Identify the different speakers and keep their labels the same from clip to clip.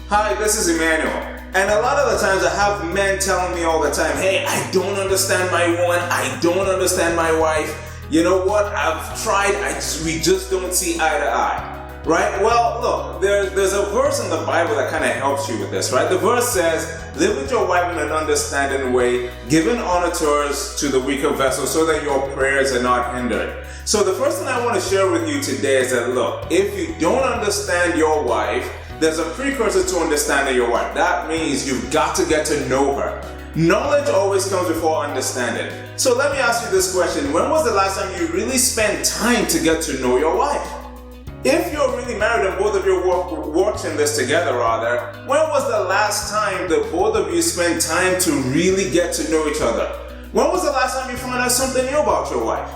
Speaker 1: Hi, this is Emmanuel. And a lot of the times I have men telling me all the time, hey, I don't understand my woman, I don't understand my wife. You know what? I've tried, we just don't see eye to eye. Right? Well, look, there's a verse in the Bible that kind of helps you with this, right? The verse says, live with your wife in an understanding way, giving honor to the weaker vessel so that your prayers are not hindered. So the first thing I want to share with you today is that, look, if you don't understand your wife, there's a precursor to understanding your wife. That means you've got to get to know her. Knowledge always comes before understanding. So let me ask you this question. When was the last time you really spent time to get to know your wife? If you're really married and both of you are watching this together, when was the last time that both of you spent time to really get to know each other? When was the last time you found out something new about your wife?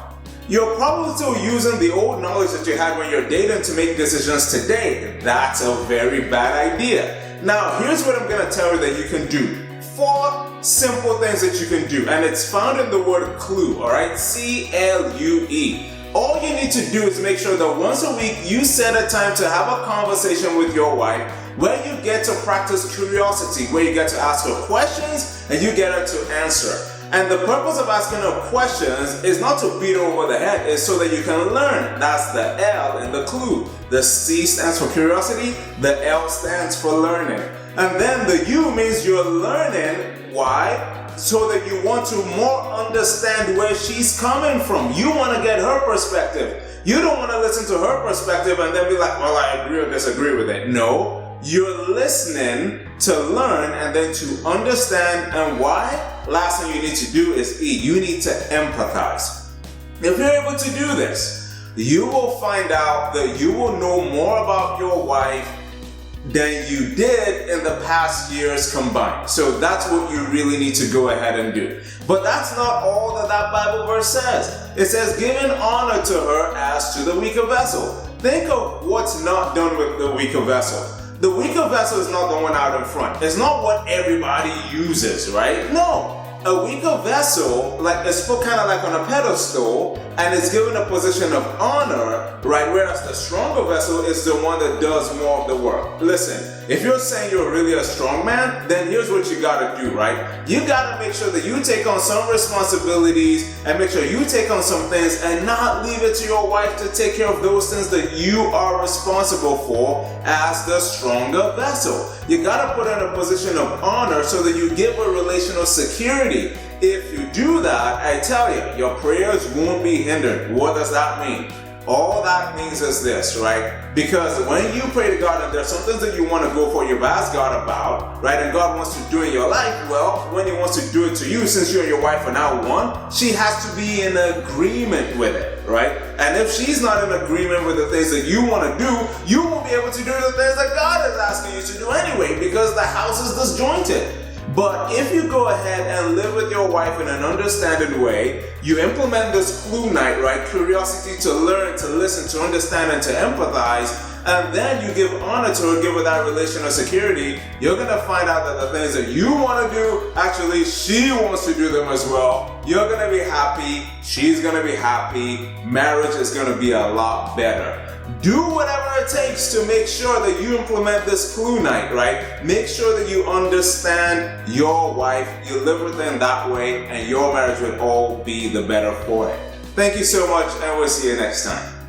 Speaker 1: You're probably still using the old knowledge that you had when you're dating to make decisions today. That's a very bad idea. Now, here's what I'm going to tell you that you can do. 4 simple things that you can do, and it's found in the word clue, all right? C-L-U-E. All you need to do is make sure that once a week you set a time to have a conversation with your wife where you get to practice curiosity, where you get to ask her questions and you get her to answer. And the purpose of asking her questions is not to beat her over the head, it's so that you can learn. That's the L in the clue. The C stands for curiosity, the L stands for learning. And then the U means you're learning. Why? So that you want to more understand where she's coming from. You want to get her perspective. You don't want to listen to her perspective and then be like, well, I agree or disagree with it. No, you're listening to learn and then to understand. And why? Last thing you need to do is E. You need to empathize. If you're able to do this, you will find out that you will know more about your wife than you did in the past years combined. So that's what you really need to go ahead and do. But that's not all that Bible verse says. It says, giving honor to her as to the weaker vessel. Think of what's not done with the weaker vessel. The weaker vessel is not the one out in front. It's not what everybody uses, right? No. A weaker vessel, like, is put kind of like on a pedestal and is given a position of honor, right? Whereas the stronger vessel is the one that does more of the work. Listen, if you're saying you're really a strong man, then here's what you gotta do, right? You gotta make sure that you take on some responsibilities and make sure you take on some things and not leave it to your wife to take care of those things that you are responsible for as the stronger vessel. You gotta put her in a position of honor so that you give her relational security. If you do that, I tell you, your prayers won't be hindered. What does that mean? All that means is this, right? Because when you pray to God and there's some things that you want to go for, you've asked God about, right? And God wants to do in your life, well, when He wants to do it to you, since you and your wife are now one, she has to be in agreement with it, right? And if she's not in agreement with the things that you want to do, you won't be able to do the things that God is asking you to do anyway, because the house is disjointed. But if you go ahead and live with your wife in an understanding way, you implement this clue night, right? Curiosity to learn, to listen, to understand, and to empathize, and then you give honor to her, give her that relational security, you're going to find out that the things that you want to do, actually she wants to do them as well. You're going to be happy, she's going to be happy, marriage is going to be a lot better. Do whatever it takes to make sure that you implement this clue night, right? Make sure that you understand your wife, you live with them that way, and your marriage will all be the better for it. Thank you so much, and we'll see you next time.